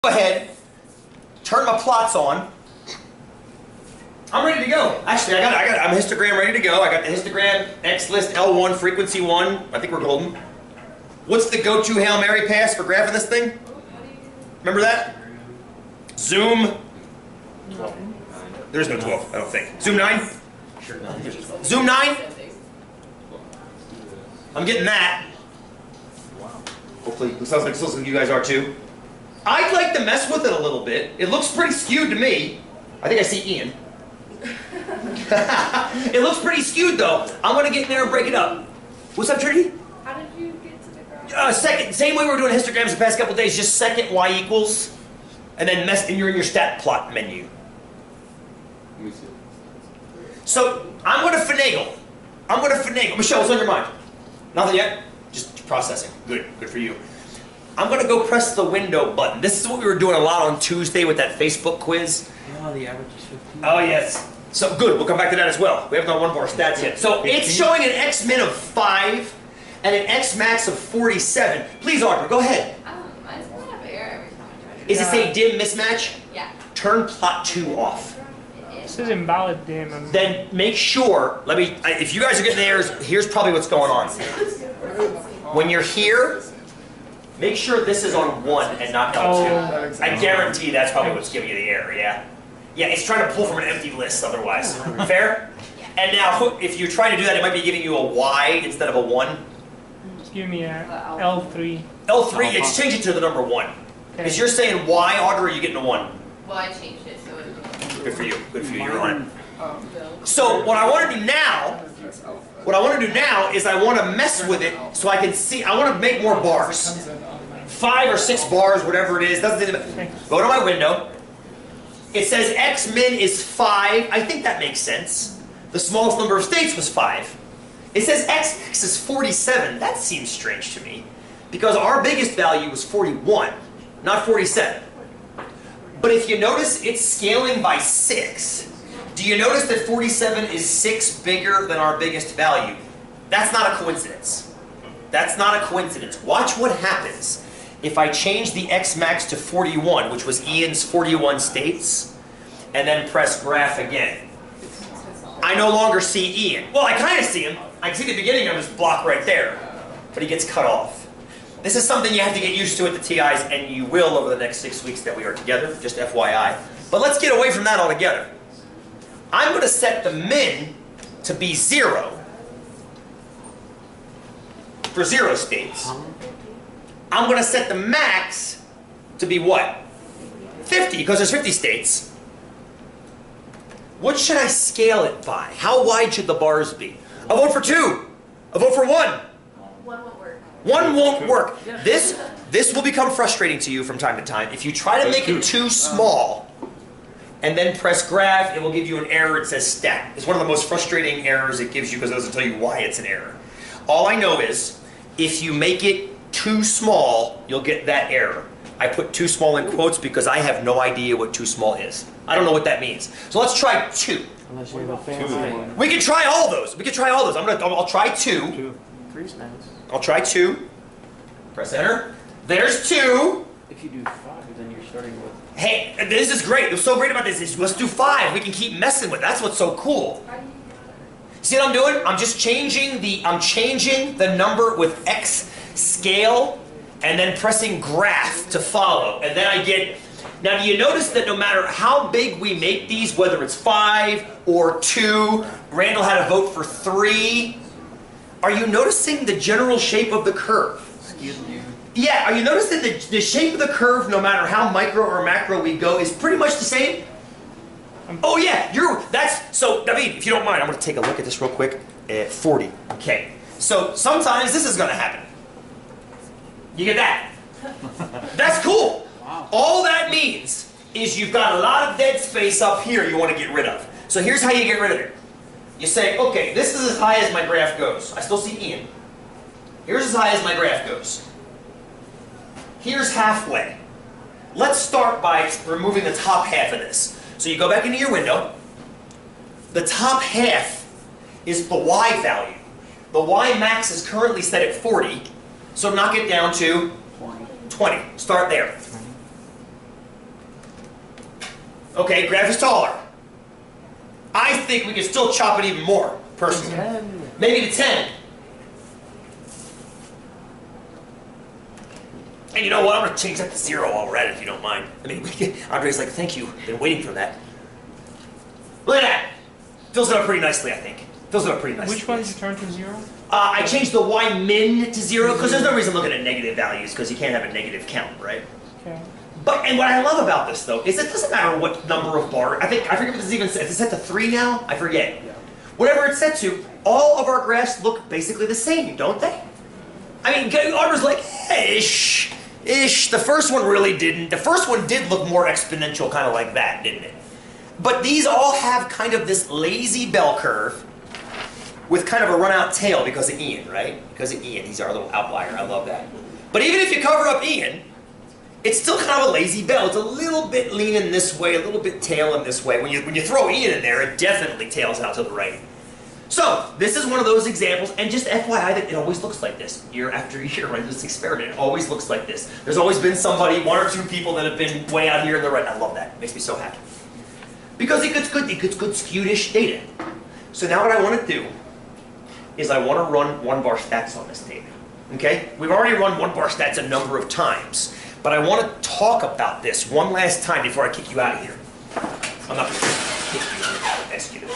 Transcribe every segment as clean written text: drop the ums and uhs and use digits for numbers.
Go ahead, turn my plots on. I'm ready to go. Actually, I'm histogram ready to go. I got the histogram, X list, L1, frequency 1. I think we're golden. What's the go-to Hail Mary pass for graphing this thing? Remember that? Zoom. 12. There's no 12, I don't think. Zoom 9? Sure. Zoom 9? I'm getting that. Hopefully, it sounds like you guys are too. I'd like to mess with it a little bit. It looks pretty skewed to me. I think I see Ian. It looks pretty skewed though. I'm gonna get in there and break it up. What's up, Trinity? How did you get to the graph? Second, same way we were doing histograms the past couple days, just second y equals, and then and you're in your stat plot menu. Let me see. So I'm gonna finagle. Michelle, what's on your mind? Nothing yet? Just processing. Good for you. I'm gonna go press the window button. This is what we were doing a lot on Tuesday with that Facebook quiz. Oh, the average is 15. Oh yes. So good, we'll come back to that as well. We haven't done one of our stats yet. So it's showing an X min of 5 and an X max of 47. Please, Audrey, go ahead. Mine's pulling up error every time I try to. Is it say dim mismatch? Yeah. Turn plot 2 off. This is invalid dim. Then make sure, if you guys are getting errors, here's probably what's going on. When you're here, make sure this is on 1 and not L2. I guarantee that's probably what's giving you the error, yeah? Yeah, it's trying to pull from an empty list otherwise. Fair? And now, if you're trying to do that, it might be giving you a Y instead of a 1. Just give me a L3. L3, exchange it to the number 1. Because you're saying Y, Audrey, or are you getting a 1? Well, I changed it so it. Good for you. Good for you. You're on it. So what I want to do now, is I want to mess with it so I can see. I want to make more bars, 5 or 6 bars, whatever it is. Doesn't go to my window. It says X min is 5. I think that makes sense. The smallest number of states was 5. It says X max is 47. That seems strange to me because our biggest value was 41, not 47. But if you notice, it's scaling by 6. Do you notice that 47 is 6 bigger than our biggest value? That's not a coincidence. That's not a coincidence. Watch what happens if I change the X max to 41, which was Ian's 41 states, and then press graph again. I no longer see Ian. Well, I kind of see him. I can see the beginning of his block right there, but he gets cut off. This is something you have to get used to at the TIs, and you will over the next 6 weeks that we are together, just FYI. But let's get away from that altogether. I'm going to set the min to be 0 for 0 states. I'm going to set the max to be what? 50, because there's 50 states. What should I scale it by? How wide should the bars be? A vote for 2. A vote for 1. 1 won't work. 1 won't work. This will become frustrating to you from time to time. If you try to make it too small and then press graph, it will give you an error that says stat. It's one of the most frustrating errors it gives you because it doesn't tell you why it's an error. All I know is if you make it too small, you'll get that error. I put too small in quotes because I have no idea what too small is. I don't know what that means. So let's try 2. Unless you have a fancy one. We can try all those. I'll try 2. 3's nice. I'll try 2. Press enter. There's 2. If you do 5, then you're starting with... Hey, this is great. What's so great about this is let's do 5. We can keep messing with it. That's what's so cool. See what I'm doing? I'm changing the number with X scale and then pressing graph to follow. And then I get... Now, do you notice that no matter how big we make these, whether it's 5 or 2, Randall had a vote for 3. Are you noticing the general shape of the curve? Yeah, are you noticing that the shape of the curve, no matter how micro or macro we go, is pretty much the same? Oh yeah, so David, if you don't mind, I'm going to take a look at this real quick. 40. Okay. So sometimes this is going to happen. You get that? That's cool. Wow. All that means is you've got a lot of dead space up here you want to get rid of. So here's how you get rid of it. You say, okay, this is as high as my graph goes. I still see Ian. Here's as high as my graph goes. Here's halfway. Let's start by removing the top half of this. So you go back into your window. The top half is the Y value. The Y max is currently set at 40, so knock it down to 20. Start there. Okay, graph is taller. I think we can still chop it even more, personally. 10. Maybe to 10. And you know what? I'm going to change that to 0 while we're at it, if you don't mind. I mean, Andre's like, thank you. Been waiting for that. Look at that. Fills it up pretty nicely, I think. Fills it up pretty nicely. Which one did you turn to 0? I changed the y min to 0 because there's no reason looking at negative values because you can't have a negative count, right? Okay. And what I love about this though is it doesn't matter what number of bars. I forget what this is even set. Is it set to 3 now? I forget. Yeah. Whatever it's set to, all of our graphs look basically the same, don't they? I mean, Arbor's like, ish. The first one really didn't. The first one did look more exponential, kind of like that, didn't it? But these all have kind of this lazy bell curve with kind of a run-out tail because of Ian, right? Because of Ian, he's our little outlier. I love that. But even if you cover up Ian, it's still kind of a lazy bell. It's a little bit leaning this way, a little bit tailing this way. When you throw Ian in there, it definitely tails out to the right. So, this is one of those examples, and just FYI that it always looks like this, year after year, right? This experiment, it always looks like this. There's always been somebody, 1 or 2 people that have been way out here in the right. I love that. It makes me so happy. Because it gets good skewed-ish data. So now what I want to do is I want to run 1-bar stats on this data. Okay? We've already run 1-bar stats a number of times, but I want to talk about this one last time before I kick you out of here. I'm not going to kick you out. I'll ask you to.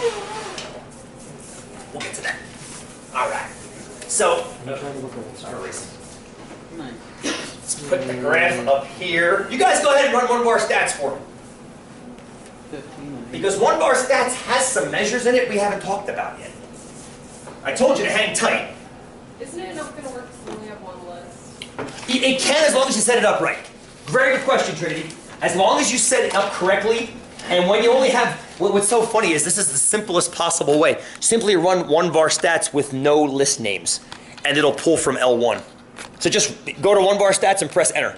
We'll get to that. All right. So, let's put the graph up here. You guys go ahead and run 1-bar stats for me. 15. Because 1-bar stats has some measures in it we haven't talked about yet. I told you to hang tight. Isn't it not going to work if we only have one list? It can as long as you set it up right. Very good question, Trinity. As long as you set it up correctly, and when you only have, what's so funny is this is the simplest possible way. Simply run 1-bar stats with no list names, and it'll pull from L1. So just go to 1-bar stats and press enter.